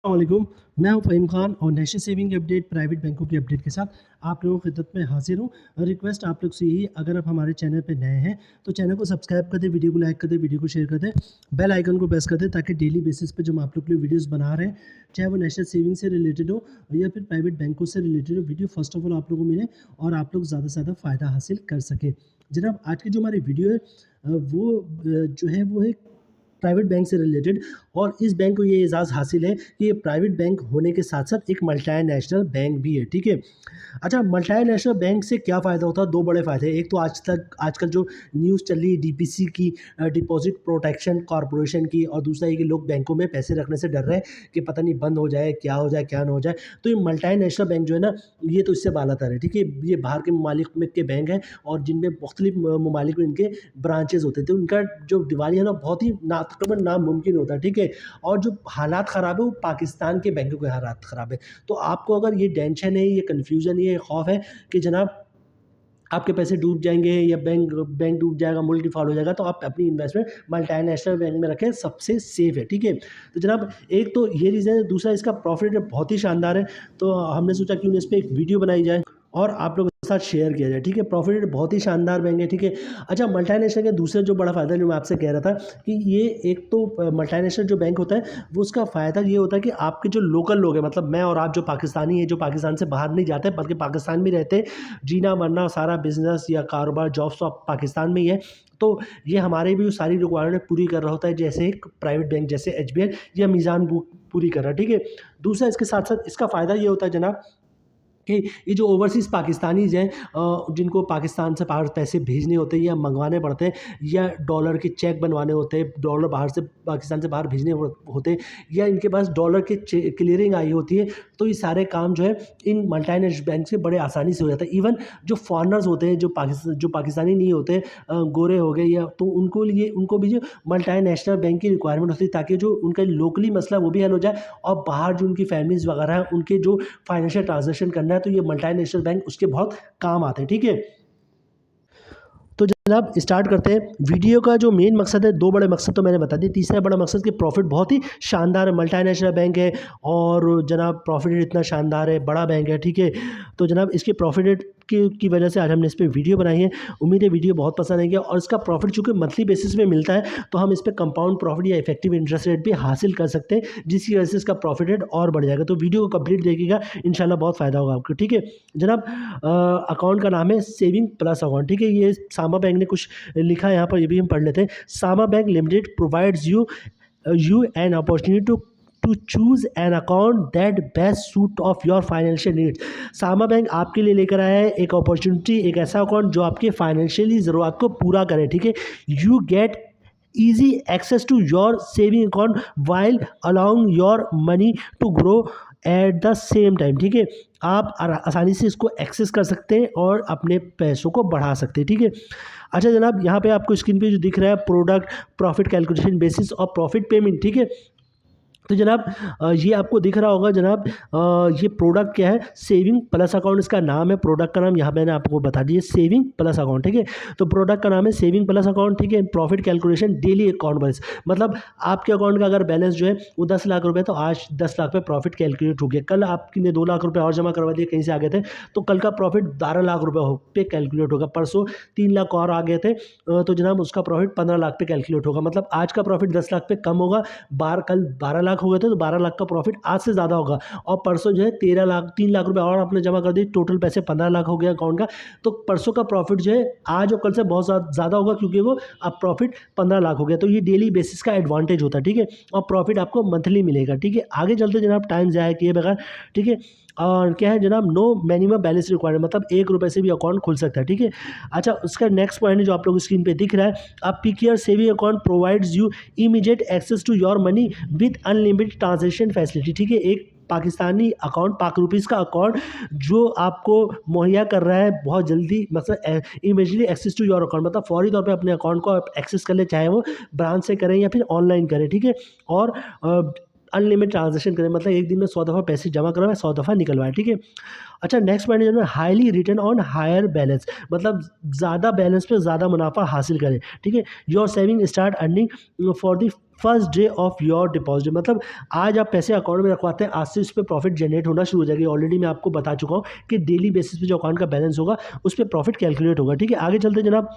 अस्सलामुअलैकुम। मैं हूं फ़हीम खान और नेशनल सेविंग अपडेट प्राइवेट बैंकों की अपडेट के साथ आप लोगों की खिदमत में हाजिर हूं। रिक्वेस्ट आप लोग से यही, अगर आप हमारे चैनल पे नए हैं तो चैनल को सब्सक्राइब कर दें, वीडियो को लाइक कर दें, वीडियो को शेयर कर दें, बेल आइकन को प्रेस कर दें ताकि डेली बेसिस पे जो हम आप लोग के लिए वीडियोस बना रहे हैं, चाहे वो नेशनल सेविंग से रिलेटेड हो या फिर प्राइवेट बैंकों से रिलेटेड हो, वीडियो फर्स्ट ऑफ ऑल आप लोगों को मिले और आप लोग ज़्यादा से ज़्यादा फ़ायदा हासिल कर सकें। जनाब, आज की जो हमारी वीडियो है जो है वो है प्राइवेट बैंक से रिलेटेड। और इस बैंक को ये एजाज़ हासिल है कि ये प्राइवेट बैंक होने के साथ साथ एक मल्टीनेशनल बैंक भी है, ठीक है। अच्छा, मल्टीनेशनल बैंक से क्या फ़ायदा होता है? दो बड़े फ़ायदे हैं। एक तो आजकल जो न्यूज़ चल रही है डीपीसी की, डिपॉजिट प्रोटेक्शन कॉरपोरेशन की, और दूसरा ये कि लोग बैंकों में पैसे रखने से डर रहे हैं कि पता नहीं बंद हो जाए, क्या हो जाए, क्या ना हो जाए। तो ये मल्टीनेशनल बैंक जो है ना, ये तो इससे बालातर है, ठीक है। ये बाहर के ममालिक में के बैंक हैं और जिनमें मुख्तलिफ ममालिक में इनके ब्रांचेज़ होते थे। तो इनका जो दिवालिया ना बहुत ही तकरीबन नामुमकिन होता है, ठीक है। और जो हालात ख़राब है वो पाकिस्तान के बैंकों के हालात ख़राब है। तो आपको अगर ये टेंशन है, ये कन्फ्यूज़न, ये खौफ है कि जनाब आपके पैसे डूब जाएँगे या बैंक बैंक डूब जाएगा, मुल्क डिफ़ॉल्ट हो जाएगा, तो आप अपनी इन्वेस्टमेंट मल्टीनेशनल बैंक में रखें, सबसे सेफ़ है, ठीक है। तो जनाब, एक तो ये रीज़न है, दूसरा इसका प्रॉफ़िट बहुत ही शानदार है। तो हमने सोचा क्यों ना इस पे एक वीडियो बनाई जाए और आप लोगों के साथ शेयर किया जाए, ठीक है। प्रॉफ़िट बहुत ही शानदार बैंक है, ठीक है। अच्छा, मल्टीनेशनल के दूसरे जो बड़ा फ़ायदा जो मैं आपसे कह रहा था कि ये एक तो मल्टीनेशनल जो बैंक होता है वो उसका फ़ायदा ये होता है कि आपके जो लोकल लोग हैं, मतलब मैं और आप जो पाकिस्तानी हैं, जो पाकिस्तान से बाहर नहीं जाते बल्कि पाकिस्तान में रहते, जीना मरना सारा बिज़नेस या कारोबार जॉब सब पाकिस्तान में ही है। तो ये हमारे भी सारी रिक्वायरमेंट पूरी कर रहा होता है, जैसे एक प्राइवेट बैंक जैसे एसबीआई या मीज़ान बुक पूरी कर रहा है, ठीक है। दूसरा इसके साथ-साथ इसका फ़ायदा ये होता है जनाब कि ये जो ओवरसीज़ पाकिस्तानीज़ हैं, जिनको पाकिस्तान से बाहर पैसे भेजने होते हैं या मंगवाने पड़ते हैं, या डॉलर के चेक बनवाने होते हैं, डॉलर बाहर से पाकिस्तान से बाहर भेजने होते हैं, या इनके पास डॉलर की क्लियरिंग आई होती है, तो ये सारे काम जो है इन मल्टीनेशनल बैंक से बड़े आसानी से हो जाता है। इवन जो फॉरेनर्स होते हैं, जो पाकिस्तानी नहीं होते, गोरे हो गए, या तो उनको भी जो मल्टीनेशनल बैंक की रिक्वायरमेंट होती है ताकि जो उनका लोकली मसला वो भी हल हो जाए, और बाहर जो उनकी फैमिलीज़ वगैरह हैं उनके जो फाइनेंशियल ट्रांज़ैक्शन करना है तो ये मल्टीनेशनल बैंक उसके बहुत काम आते हैं, ठीक है। तो जनाब, स्टार्ट करते हैं। वीडियो का जो मेन मकसद है, दो बड़े मकसद तो मैंने बता दिए। तीसरा बड़ा मकसद कि प्रॉफिट बहुत ही शानदार है, मल्टीनेशनल बैंक है और जनाब प्रॉफिट इतना शानदार है, बड़ा बैंक है, ठीक है। तो जनाब इसके प्रॉफिट की वजह से आज हमने इस पे वीडियो बनाई है। उम्मीद है वीडियो बहुत पसंद आएगी, और इसका प्रॉफिट चूँकि मंथली बेसिस पे मिलता है तो हम इस पे कंपाउंड प्रॉफिट या इफेक्टिव इंटरेस्ट रेट भी हासिल कर सकते हैं, जिसकी वजह से इसका प्रॉफिट रेट और बढ़ जाएगा। तो वीडियो को कंप्लीट देखिएगा, इंशाल्लाह बहुत फ़ायदा होगा आपको, ठीक है। जनाब, अकाउंट का नाम है सेविंग प्लस अकाउंट, ठीक है। ये सामा बैंक ने कुछ लिखा है यहाँ पर, ये भी हम पढ़ लेते हैं। Sama bank limited provides you an opportunity to choose an account that best suit of your financial needs. Sama bank आपके लिए लेकर आया है एक अपॉर्चुनिटी, एक ऐसा अकाउंट जो आपके फाइनेंशियली ज़रूरत को पूरा करे, ठीक है। You get easy access to your saving account while allowing your money to grow at the same time, ठीक है। आप आसानी से इसको एक्सेस कर सकते हैं और अपने पैसों को बढ़ा सकते हैं, ठीक है। अच्छा जनाब, यहाँ पे आपको स्क्रीन पे जो दिख रहा है प्रोडक्ट प्रॉफिट कैलकुलेशन बेसिस और प्रॉफिट पेमेंट, ठीक है। तो जनाब, ये आपको दिख रहा होगा जनाब, ये प्रोडक्ट क्या है, सेविंग प्लस अकाउंट इसका नाम है। प्रोडक्ट का नाम यहाँ मैंने आपको बता दिया, सेविंग प्लस अकाउंट, ठीक है। तो प्रोडक्ट का नाम है सेविंग प्लस अकाउंट, ठीक है। Profit calculation daily account balance, मतलब आपके अकाउंट का अगर बैलेंस जो है वो 10 लाख रुपये, तो आज 10 लाख पे प्रॉफिट कैलकुलेट हो गया। कल आपने 2 लाख रुपये और जमा करवा दिए, कहीं से आ गए थे, तो कल का प्रॉफिट 12 लाख रुपये पे कैलकुलेट होगा। परसों 3 लाख और आ गए थे, तो जनाब उसका प्रॉफिट 15 लाख पे कैलकुलेट होगा। मतलब आज का प्रॉफिट 10 लाख पे कम होगा, कल 12 लाख हो गए थे तो 12 लाख का प्रॉफिट आज से ज़्यादा होगा, और परसों जो है 3 लाख रुपए और आपने जमा कर दिए, टोटल पैसे 15 लाख हो गया अकाउंट का। तो परसों का प्रॉफिट जो है आज और कल से बहुत ज़्यादा होगा, क्योंकि वो अब प्रॉफिट 15 लाख हो गया। तो ये डेली बेसिस का एडवांटेज होता है, ठीक है। और प्रॉफिट आपको मंथली मिलेगा, ठीक है। आगे चलते जनाब, टाइम ज़ाया किए बगैर, ठीक है। और क्या है जनाब, नो मिनिमम बैलेंस रिक्वायर्ड, मतलब 1 रुपये से भी अकाउंट खुल सकता है, ठीक है। अच्छा, उसका नेक्स्ट पॉइंट है जो आप लोग स्क्रीन पे दिख रहा है, अब pick your saving account provides you immediate access to your money with unlimited transaction facility, ठीक है। एक पाकिस्तानी अकाउंट, पाक रुपीज़ का अकाउंट जो आपको मुहैया कर रहा है बहुत जल्दी, मतलब immediately access to your account, मतलब फौरी तौर पे अपने अकाउंट को आप एक्सेस कर ले, चाहे वो ब्रांच से करें या फिर ऑनलाइन करें, ठीक है। और अनलिमिटेड ट्रांजेक्शन करें, मतलब एक दिन में 100 दफ़ा पैसे जमा करवाएं, 100 दफ़ा निकलवाएं, ठीक है। अच्छा, नेक्स्ट पॉइंट जो है highly return on higher balance, मतलब ज़्यादा बैलेंस पे ज़्यादा मुनाफा हासिल करें, ठीक है। Your saving start earning for the first day of your deposit, मतलब आज आप पैसे अकाउंट में रखवाते हैं, आज से उस पर प्रॉफिट जनरेट होना शुरू हो जाएगी। ऑलरेडी मैं आपको बता चुका हूँ कि डेली बेसिस पे जो अकाउंट का बैलेंस होगा उस पर प्रॉफिट कैलकुलेट होगा, ठीक है। आगे चलते हैं जनाब।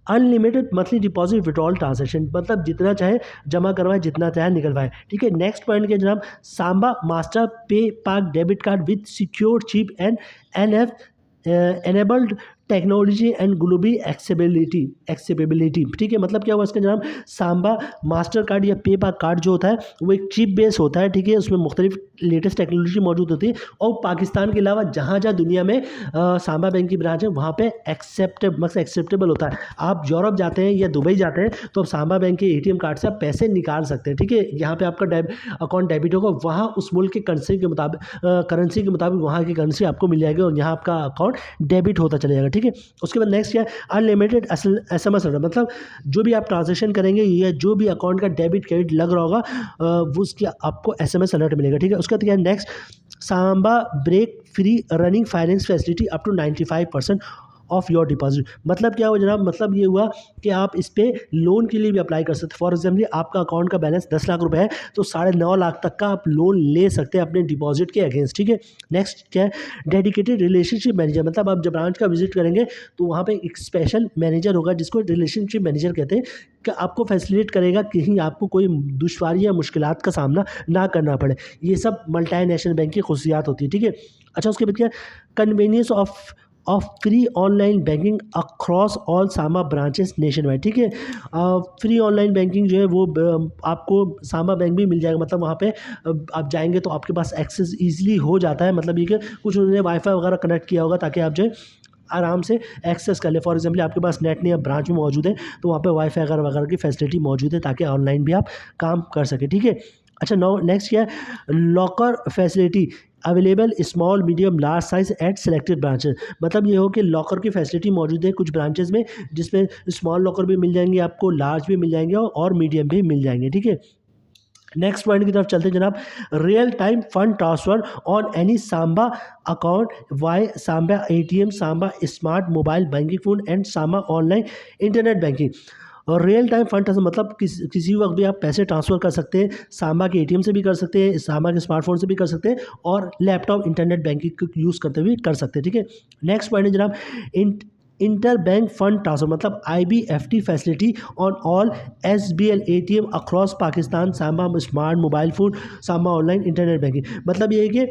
Unlimited monthly deposit withdrawal transaction, मतलब जितना चाहे जमा करवाएं, जितना चाहे निकलवाएं, ठीक है। नेक्स्ट पॉइंट क्या जनाब, सांबा मास्टर पे park debit card with secure chip and NF enabled technology and global accessibility, ठीक है। मतलब क्या हुआ इसका जनाब, सांबा मास्टर कार्ड या पे पार्क कार्ड जो होता है वो एक चिप बेस होता है, ठीक है। उसमें मुख्तलिफ लेटेस्ट टेक्नोलॉजी मौजूद होती है और पाकिस्तान के अलावा जहाँ जहाँ दुनिया में सांबा बैंक की ब्रांच है वहाँ पे एक्सेप्टेबल होता है। आप यूरोप जाते हैं या दुबई जाते हैं तो आप सांबा बैंक के एटीएम कार्ड से आप पैसे निकाल सकते हैं, ठीक है। यहाँ पे आपका अकाउंट डेबिट होगा, वहाँ उस मुल्क के करेंसी के मुताबिक वहाँ की करेंसी आपको मिल जाएगी और यहाँ आपका अकाउंट डेबिट होता चला जाएगा, ठीक है। उसके बाद नेक्स्ट क्या है, अनलिमिटेड SMS ऑर्डर, मतलब जो भी आप ट्रांजेक्शन करेंगे या जो भी अकाउंट का डेबिट क्रेडिट लग रहा होगा वो उसकी आपको SMS अलर्ट मिलेगा, ठीक है। उसके बाद क्या है next, Samba break free running finance facility up to 95% of your deposit, मतलब क्या हुआ जनाब, मतलब ये हुआ कि आप इस पे लोन के लिए भी अप्लाई कर सकते हैं। फॉर एग्जाम्पल आपका अकाउंट का बैलेंस 10 लाख रुपए है तो 9.5 लाख तक का आप लोन ले सकते हैं अपने डिपॉजिट के अगेंस्ट, ठीक है। नेक्स्ट क्या है, डेडिकेटेड रिलेशनशिप मैनेजर, मतलब आप जब ब्रांच का विजिट करेंगे तो वहाँ पे एक स्पेशल मैनेजर होगा जिसको रिलेशनशिप मैनेजर कहते हैं, कि आपको फैसिलिटेट करेगा कहीं आपको कोई दुश्वारी या मुश्किलात का सामना ना करना पड़े। ये सब मल्टीनेशनल बैंक की खुशियात होती है, ठीक है। अच्छा, उसके बाद क्या, convenience of free online banking across all Samba branches nation wide, ठीक है। फ्री ऑनलाइन बैंकिंग जो है वो आपको सांबा बैंक भी मिल जाएगा, मतलब वहाँ पे आप जाएंगे तो आपके पास एक्सेस ईजिली हो जाता है, मतलब ये कि कुछ उन्होंने वाईफाई वगैरह कनेक्ट किया होगा ताकि आप जो है आराम से एक्सेस कर ले। फॉर एग्जाम्पल आपके पास नेट नहीं है, ब्रांच में मौजूद है तो वहाँ पे वाईफाई वगैरह की फैसिलिटी मौजूद है ताकि ऑनलाइन भी आप काम कर सके, ठीक है। अच्छा, नेक्स्ट क्या है, locker facility available small medium large size at selected branches, मतलब ये हो कि लॉकर की फैसिलिटी मौजूद है कुछ ब्रांचेस में जिसमें स्मॉल लॉकर भी मिल जाएंगे आपको, लार्ज भी मिल जाएंगे और मीडियम भी मिल जाएंगे, ठीक है। नेक्स्ट पॉइंट की तरफ चलते हैं जनाब, real time fund transfer on any Samba account via Samba ATM, Samba smart mobile banking phone and Samba online internet banking. और रियल टाइम फंड ट्रांसफर मतलब किसी वक्त भी आप पैसे ट्रांसफ़र कर सकते हैं, सांबा के एटीएम से भी कर सकते हैं, सांबा के स्मार्टफोन से भी कर सकते हैं और लैपटॉप इंटरनेट बैंकिंग को यूज़ करते हुए कर सकते हैं, ठीक है। नेक्स्ट पॉइंट है जनाब, इंटर बैंक फंड ट्रांसफर मतलब IBFT facility on all SBL ATM across Pakistan, Samba smart mobile phone, Samba online internet banking. मतलब ये है कि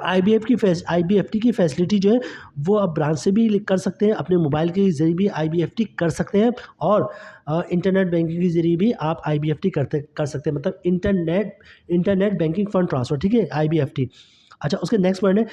IBFT की फैसिलिटी जो है वो आप ब्रांच से भी कर सकते हैं, अपने मोबाइल के ज़रिए भी IBFT कर सकते हैं और इंटरनेट बैंकिंग के ज़रिए भी आप IBFT कर सकते हैं, मतलब इंटरनेट बैंकिंग फ़ंड ट्रांसफ़र, ठीक है, IBFT। अच्छा, उसके नेक्स्ट पॉइंट है,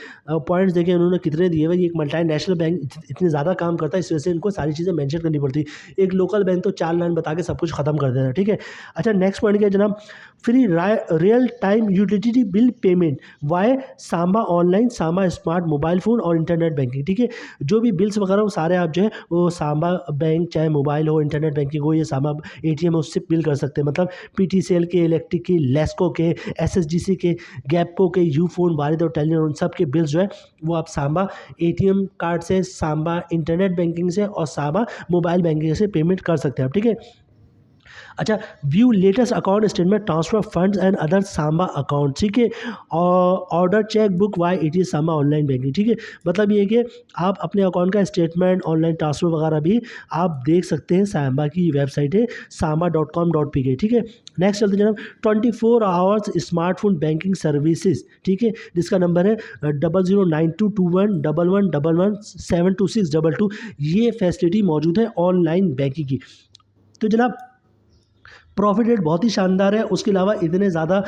पॉइंट्स देखिए उन्होंने कितने दिए हुए। ये एक मल्टीनेशनल बैंक इतने ज़्यादा काम करता है, इस वजह से इनको सारी चीज़ें मेंशन करनी पड़ती है। एक लोकल बैंक तो 4 लाइन बता के सब कुछ ख़त्म कर देता है, ठीक है। अच्छा, नेक्स्ट पॉइंट क्या है जनाब, free real time utility bill payment via Samba online, Samba smart mobile phone और इंटरनेट बैंकिंग, ठीक है। जो भी बिल्स वगैरह वो सारे आप जो है वो सांबा बैंक, चाहे मोबाइल हो, इंटरनेट बैंकिंग हो, या सांबा ATM हो, उससे बिल कर सकते हैं। मतलब PTCL के, इलेक्ट्रिक के, लेस्को के, SSDC के, गैपको के, यूफोन, वारिद और टेलीनॉर, उन सब के बिल्स जो है वो आप सांबा ATM कार्ड से, सांबा इंटरनेट बैंकिंग से और सांबा मोबाइल बैंकिंग से पेमेंट कर सकते हैं आप, ठीक है। अच्छा, view latest account statement transfer funds and other Samba account, ठीक है। और order cheque book via ATM Samba online banking, ठीक है। मतलब ये कि आप अपने अकाउंट का स्टेटमेंट, ऑनलाइन ट्रांसफर वगैरह भी आप देख सकते हैं। सांबा की वेबसाइट है samba.com.pk, ठीक है। नेक्स्ट चलते जनाब, 24 आवर्स स्मार्टफोन बैंकिंग सर्विसेज, ठीक है, जिसका नंबर है 00922111117262। ये फैसिलिटी मौजूद है ऑनलाइन बैंकिंग की। तो जनाब प्रॉफिट रेट बहुत ही शानदार है। उसके अलावा इतने ज़्यादा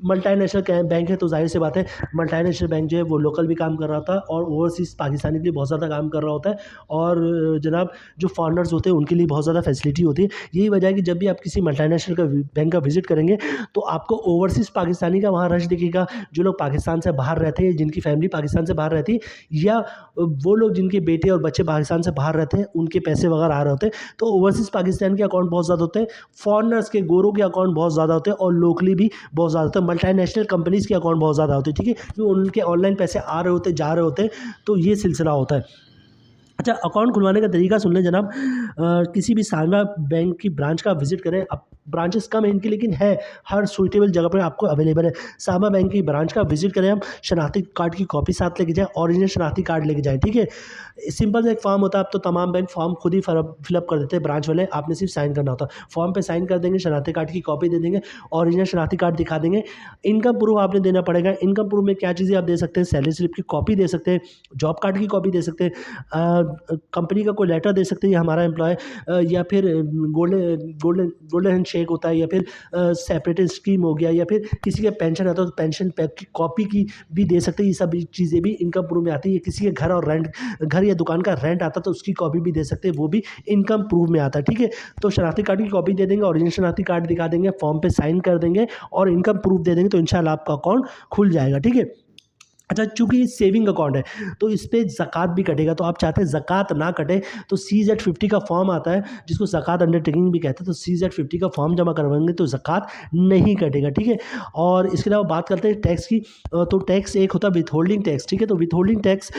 मल्टीनेशनल बैंक है तो जाहिर सी बात है मल्टीनेशनल बैंक जो है वो लोकल भी काम कर रहा था और ओवरसीज़ पाकिस्तानी के लिए बहुत ज़्यादा काम कर रहा होता है। और जनाब जो फॉरेनर्स होते हैं उनके लिए बहुत ज़्यादा फैसिलिटी होती है। यही वजह है कि जब भी आप किसी मल्टीनेशनल का बैंक का विजिट करेंगे तो आपको ओवरसीज़ पाकिस्तानी का वहाँ रश दिखेगा। जो लोग पाकिस्तान से बाहर रहते हैं, जिनकी फैमिली पाकिस्तान से बाहर रहती है, या वो लोग जिनके बेटे और बच्चे पाकिस्तान से बाहर रहते हैं, उनके पैसे वगैरह आ रहे होते हैं, तो ओवरसीज़ पाकिस्तान के अकाउंट बहुत ज़्यादा होते हैं। फॉरेनर फॉरेनर्स के, गोरों के अकाउंट बहुत ज़्यादा होते हैं और लोकली भी बहुत ज़्यादा होते हैं। मल्टीनेशनल कंपनीज़ के अकाउंट बहुत ज़्यादा होते हैं, ठीक है, क्योंकि उनके ऑनलाइन पैसे आ रहे होते हैं, जा रहे होते हैं, तो ये सिलसिला होता है। अच्छा, अकाउंट खुलवाने का तरीका सुन लें जनाब। किसी भी सानवा बैंक की ब्रांच का विजिट करें। अब ब्रांचेस कम है इनकी, लेकिन है हर सुइटेबल जगह पर आपको अवेलेबल है। सानवा बैंक की ब्रांच का विजिट करें हम, शनाख्ती कार्ड की कॉपी साथ लेके जाएँ, ओरिजिनल शनाख्ती कार्ड लेके जाएँ, ठीक है। सिंपल सा एक फॉर्म होता है, अब तो तमाम बैंक फॉर्म खुद ही फिलअप कर देते हैं ब्रांच वाले, आपने सिर्फ साइन करना होता है। फॉर्म पे साइन कर देंगे, शनाख्ती कार्ड की कॉपी दे देंगे, ओरिजिनल शनाख्ती कार्ड दिखा देंगे। इनकम प्रूफ आपने देना पड़ेगा। इनकम प्रूफ में क्या चीज़ें आप दे सकते हैं, सैलरी स्लिप की कॉपी दे सकते हैं, जॉब कार्ड की कॉपी दे सकते हैं, कंपनी का कोई लेटर दे सकते हैं, ये हमारा एम्प्लॉय, या फिर गोल्डन गोल्डन गोल्डन हैंडशेक होता है, या फिर सेपरेट स्कीम हो गया, या फिर किसी का पेंशन आता है तो पेंशन पैक की कॉपी की भी दे सकते हैं। ये सब चीज़ें भी इनकम प्रूफ में आती है। किसी के घर और रेंट, घर या दुकान का रेंट आता है तो उसकी कॉपी भी दे सकते हैं, वो भी इनकम प्रूफ में आता है, ठीक है। तो शनाख्ती कार्ड की कॉपी दे देंगे, ओरिजिनल शनाख्ती कार्ड दिखा देंगे, फॉर्म पे साइन कर देंगे और इनकम प्रूफ दे देंगे, तो इंशाल्लाह आपका अकाउंट खुल जाएगा, ठीक है। अच्छा, चूँकि ये सेविंग अकाउंट है तो इस पे ज़कात भी कटेगा, तो आप चाहते हैं ज़कात ना कटे तो CZ50 का फॉर्म आता है, जिसको ज़कात अंडरटेकिंग भी कहते हैं, तो CZ50 का फॉर्म जमा करवाएंगे तो ज़कात नहीं कटेगा, ठीक है। और इसके अलावा बात करते हैं टैक्स की। तो टैक्स एक होता है विथहोल्डिंग टैक्स, ठीक है। तो विथहोल्डिंग टैक्स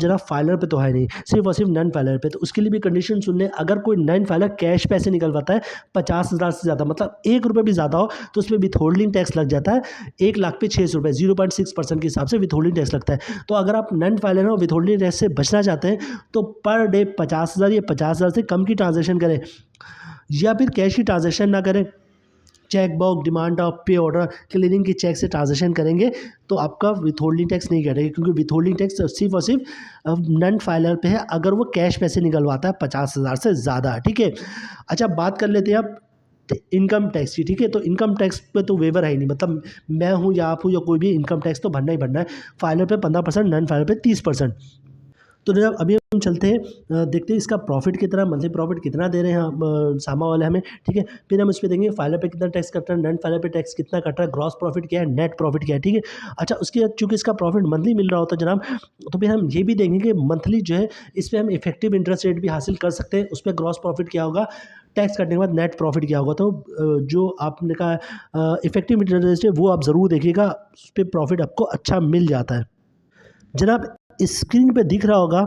जरा फाइलर पे तो है नहीं, सिर्फ और सिर्फ नन फाइलर पे। तो उसके लिए भी कंडीशन सुन लें। अगर कोई नन फाइलर कैश पैसे निकलवाता है 50,000 से ज़्यादा, मतलब 1 रुपये भी ज़्यादा हो, तो उसमें विथहोल्डिंग टैक्स लग जाता है 1 लाख पे 600 रुपये, 0.6% के हिसाब से विथहोल्डिंग टैक्स लगता है। तो अगर आप नन फाइलर हैं और विथहोल्डिंग टैक्स से बचना चाहते हैं तो पर डे 50,000 या 50,000 से कम की ट्रांजैक्शन करें, या फिर कैश की ट्रांजैक्शन ना करें। चेक बुक, डिमांड ड्राफ्ट, पे ऑर्डर, क्लियरिंग के चेक से ट्रांजैक्शन करेंगे तो आपका विथहोल्डिंग टैक्स नहीं कटेगा, क्योंकि विथहोल्डिंग टैक्स सिर्फ और सिर्फ नन फाइलर पे है अगर वो कैश पैसे निकलवाता है 50,000 से ज़्यादा, ठीक है। अच्छा, बात कर लेते हैं अब इनकम टैक्स की, ठीक है। तो इनकम टैक्स पे तो वेवर है ही नहीं, मतलब मैं हूँ या आप हूँ या कोई भी, इनकम टैक्स तो भरना ही भरना है। फाइलर पे 15%, नन फाइलर पे 30%। तो जनाब अभी हम चलते हैं, देखते हैं इसका प्रॉफिट कितना, मंथली प्रॉफिट कितना दे रहे हैं सामा वाले हमें, ठीक है। फिर हम इस पर देखेंगे फाइलर पे कितना टैक्स कट रहा है, नन फाइलर पे टैक्स कितना कट रहा है, ग्रॉस प्रॉफिट क्या है, नेट प्रॉफिट क्या है, ठीक है। अच्छा, उसके बाद चूँकि इसका प्रॉफिट मंथली मिल रहा होता है जनाब, तो फिर हम ये भी देखेंगे कि मंथली जो है इस पर हम इफेक्टिव इंटरेस्ट रेट भी हासिल कर सकते हैं। उस पर ग्रॉस प्रॉफिट क्या होगा, टैक्स कटने के बाद नेट प्रॉफिट क्या होगा। तो जो आपने कहा इफेक्टिव इंटरेस्ट रेट है वो आप ज़रूर देखिएगा, उस पर प्रॉफिट आपको अच्छा मिल जाता है। जनाब स्क्रीन पे दिख रहा होगा,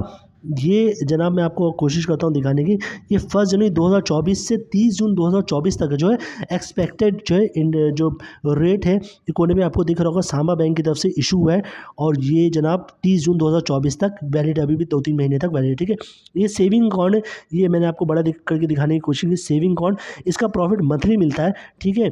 ये जनाब मैं आपको कोशिश करता हूँ दिखाने की। ये 1 जनवरी 2024 से 30 जून 2024 तक जो है एक्सपेक्टेड जो है जो रेट है, ये कोने में आपको दिख रहा होगा, सामा बैंक की तरफ से इशू है। और ये जनाब 30 जून 2024 तक वैलिड, अभी भी 2-3 महीने तक वैलिड, ठीक है। ये सेविंग अकाउंट है, ये मैंने आपको बड़ा करके दिखाने की कोशिश की। सेविंग अकाउंट, इसका प्रॉफिट मंथली मिलता है, ठीक है।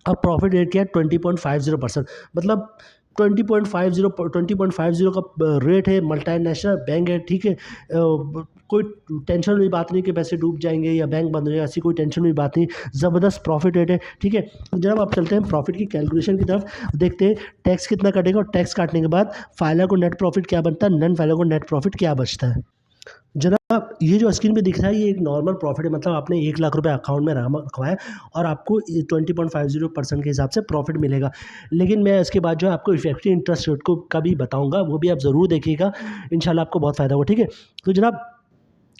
अब प्रॉफिट रेट क्या है, 20.50%, मतलब 20.50 का रेट है। मल्टीनेशनल बैंक है, ठीक है। कोई टेंशन वाली बात नहीं कि पैसे डूब जाएंगे या बैंक बंद हो जाएगा, ऐसी कोई टेंशन वाली बात नहीं। ज़बरदस्त प्रॉफिट रेट है, ठीक है। जब आप चलते हैं प्रॉफिट की कैलकुलेशन की तरफ, देखते हैं टैक्स कितना कटेगा और टैक्स काटने के बाद फाइलर को नेट प्रॉफिट क्या बनता है, नन फाइलर को नेट प्रॉफिट क्या बचता है। जनाब ये जो स्क्रीन पे दिख रहा है ये एक नॉर्मल प्रॉफिट है, मतलब आपने 1 लाख रुपए अकाउंट में रखवाया और आपको 20.50% के हिसाब से प्रॉफिट मिलेगा। लेकिन मैं इसके बाद जो है आपको इफेक्टिव इंटरेस्ट रेट को का भी बताऊँगा, वो भी आप ज़रूर देखिएगा, इंशाल्लाह आपको बहुत फ़ायदा होगा, ठीक है। तो जनाब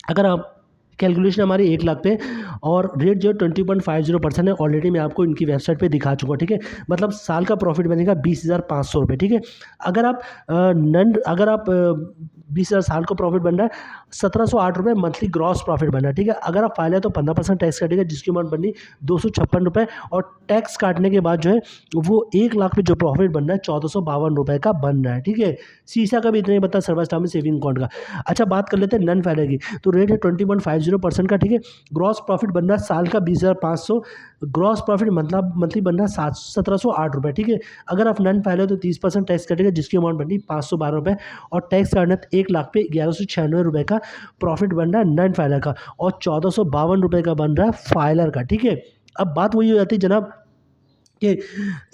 अगर आप कैलकुलेशन हमारी 1 लाख पे और रेट जो है 20.50% है, ऑलरेडी मैं आपको इनकी वेबसाइट पे दिखा चुका हूँ, ठीक है। मतलब साल का प्रॉफिट बनेगा 20,500 रुपये, ठीक है। अगर आप 20,000 साल को प्रॉफिट बन रहा है, 1,708 रुपये मंथली ग्रॉस प्रॉफिट बन रहा है, ठीक है। अगर आप फाइल है तो 15% टैक्स कटेगा, जिसकी अमाउंट बनी 256 रुपये, और टैक्स काटने के बाद जो है वो 1 लाख पे जो प्रॉफिट बन रहा है 1,452 रुपये का बन रहा है, ठीक है। शीशा का भी इतना ही बनता है, सर्वस्टामी सेविंग अकाउंट का। अच्छा, बात कर लेते हैं नन फाइलर की। तो रेट है 20.50% का, ठीक है। ग्रॉस प्रॉफिट बन रहा है साल का 20,500, ग्रॉस प्रॉफिट मतलब मंथली बन रहा है 1,708 रुपये, ठीक है। अगर आप नन फाइलर तो 30% टैक्स कटेगा, जिसकी अमाउंट बन रही 512 रुपये, और टैक्स काटना 1 लाख पे 1,196 रुपये का प्रॉफिट बन रहा है नन फाइलर का, और 1,452 रुपये का बन रहा है फाइलर का, ठीक है। अब बात वही हो जाती है जनाब कि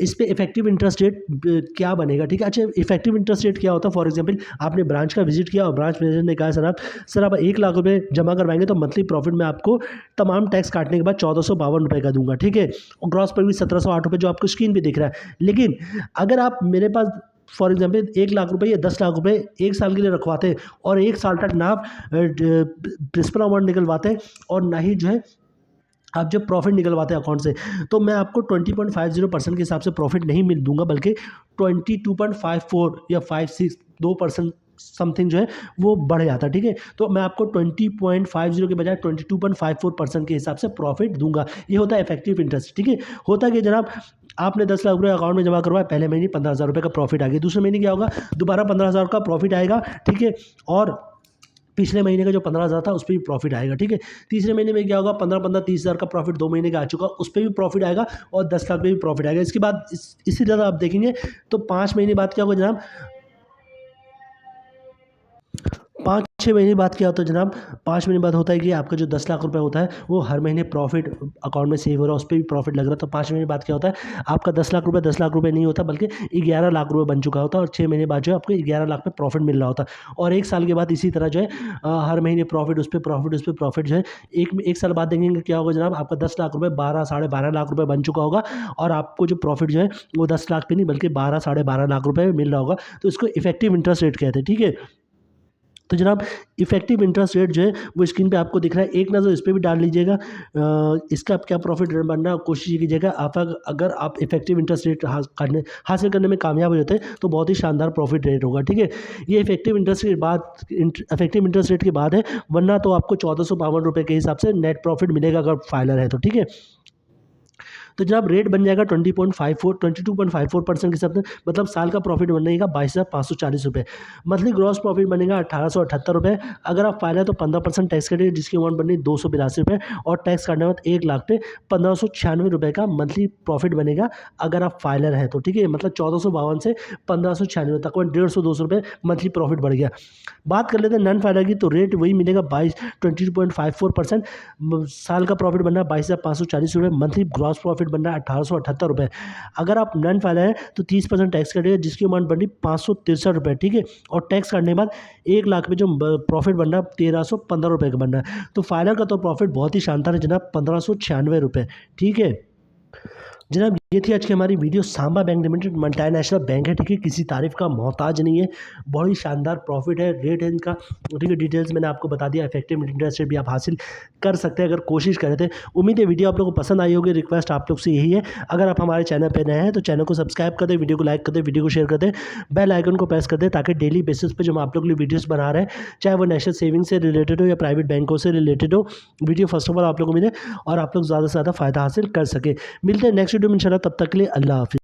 इस पे इफेक्टिव इंटरेस्ट रेट क्या बनेगा, ठीक है। अच्छा, इफेक्टिव इंटरेस्ट रेट क्या होता है, फॉर एग्जांपल आपने ब्रांच का विजिट किया और ब्रांच मैनेजर ने कहा सर आप 1 लाख रुपए जमा करवाएंगे तो मंथली प्रॉफिट में आपको तमाम टैक्स काटने के बाद 1,452 रुपये का दूंगा, ठीक है। और ग्रॉस पर भी 1,708 रुपये जो आपको स्क्रीन पे दिख रहा है। लेकिन अगर आप मेरे पास फॉर एग्जाम्पल 1 लाख रुपये या 10 लाख रुपये 1 साल के लिए रखवाते हैं और 1 साल तक ना प्रिंसिपल अमाउंट निकलवाते हैं और ना ही जो है आप जब प्रॉफिट निकलवाते हैं अकाउंट से, तो मैं आपको 20.50% के हिसाब से प्रॉफिट नहीं मिल दूंगा, बल्कि 22.54 या 56 2% समथिंग जो है वो बढ़ जाता है, ठीक है। तो मैं आपको 20.50 के बजाय 22.54% के हिसाब से प्रॉफिट दूंगा। ये होता है इफेक्टिव इंटरेस्ट, ठीक है। होता है कि जनाब आपने 10 लाख रुपये अकाउंट में जमा करवाया, पहले महीने 15,000 रुपये का प्रॉफिट आ गया, दूसरे महीने क्या होगा, दोबारा 15,000 का प्रॉफिट आएगा, ठीक है। और पिछले महीने का जो 15,000 था उस पर भी प्रॉफिट आएगा, ठीक है। तीसरे महीने में क्या होगा, 15-15 30,000 का प्रॉफिट 2 महीने का आ चुका, उस पर भी प्रॉफिट आएगा, और 10 लाख पे भी प्रॉफिट आएगा। इसके बाद इसी तरह आप देखेंगे तो 5 महीने बाद क्या होगा जनाब, 5-6 महीने बाद क्या होता है जनाब, 5 महीने बाद होता है कि आपका जो 10 लाख रुपए होता है वो हर महीने प्रॉफिट अकाउंट में सेव हो रहा है, उस पर भी प्रॉफिट लग रहा है। तो 5 महीने बाद क्या होता है, आपका 10 लाख रुपए नहीं होता, बल्कि 11 लाख रुपए बन चुका होता है, और 6 महीने बाद जो है आपको 11 लाख में प्रॉफिट मिल रहा होता है। और 1 साल के बाद इसी तरह जो है हर महीने प्रॉफिट उस पर प्रॉफिट उस पर प्रॉफिट जो है, एक साल बाद देखेंगे क्या होगा जनाब, आपका 10 लाख रुपये 12 साढ़े 12 लाख रुपये बन चुका होगा, और आपको जो प्रॉफिट जो है वो 10 लाख पे नहीं बल्कि 12 साढ़े 12 लाख रुपये में मिल रहा होगा। तो इसको इफेक्टिव इंटरेस्ट रेट कहते हैं, ठीक है। तो जनाब इफेक्टिव इंटरेस्ट रेट जो है वो स्क्रीन पे आपको दिख रहा है, एक नज़र इस पे भी डाल लीजिएगा। इसका आप क्या प्रॉफिट बनना है कोशिश कीजिएगा। आप अगर आप इफेक्टिव इंटरेस्ट रेट हासिल करने में कामयाब हो जाते हैं तो बहुत ही शानदार प्रॉफिट रेट होगा, ठीक है। ये इफेक्टिव इंटरेस्ट के बाद इफेक्टिव इंटरेस्ट रेट के बाद है, वरना तो आपको 1452 रुपये के हिसाब से नेट प्रॉफिट मिलेगा अगर फाइलर है तो, ठीक है। तो जनाब रेट बन जाएगा 22.54% के हिसाब से, मतलब साल का प्रॉफिट बनेगा 22,540 रुपये। मंथली ग्रॉस प्रॉफिट बनेगा 1878 रुपये। अगर आप फाइल है तो 15% टैक्स कटेगा, जिसकी अमाउंट बनी 282 रुपये, और टैक्स काटने के बाद 1 लाख पे 1596 रुपये का मंथली प्रॉफिट बनेगा अगर आप फाइलर है तो, ठीक है। मतलब 1452 से 1596 तक 150-200 रुपये मंथली प्रॉफिट बढ़ गया। बात कर लेते हैं नॉन फाइलर की, तो रेट वही मिलेगा 22.54%। साल का प्रॉफिट बनना है 22,540 रुपये, मंथली ग्रॉस प्रॉफिट बनना है 1878 रुपये। अगर आप नॉन फाइलर हैं तो 30% टैक्स कटेगा, जिसकी अमाउंट बनी 563 रुपये, ठीक है। और टैक्स काटने के बाद 1 लाख में जो प्रॉफिट बन रहा है 1315 रुपये का बन रहा है। तो फाइलर का तो प्रॉफिट बहुत ही शानदार है जनाब, 1596 रुपये, ठीक है। जनाब ये थी आज की हमारी video. Samba bank limited multinational bank है, ठीक है, किसी तारीफ का मोहताज नहीं है, बहुत ही शानदार प्रॉफिट है, रेट है इनका, ठीक है। डिटेल्स मैंने आपको बता दिया। इफेक्टिव इंटरेस्ट रेट भी आप हासिल कर सकते हैं अगर कोशिश करें थे। उम्मीद है वीडियो आप लोगों को पसंद आई होगी। रिक्वेस्ट आप लोग से यही है, अगर आप हमारे चैनल पर नए हैं तो चैनल को सब्सक्राइब कर दें, वीडियो को लाइक कर दें, वीडियो को शेयर कर दें, बेल आइकन को प्रेस कर दें, ताकि डेली बेसिस पर जो हम आप लोग के लिए वीडियोज़ बना रहे हैं, चाहे वो नेशनल सेविंग से रिलेटेड हो या प्राइवेट बैंकों से रिलेटेड हो, वीडियो फर्स्ट ऑफ ऑल आप लोगों को मिले और आप लोग ज़्यादा से ज़्यादा फ़ायदा हासिल कर सके। मिलते हैं नेक्स्ट वीडियो में इंशाल्लाह, तब तक के लिए अल्लाह हाफिज़।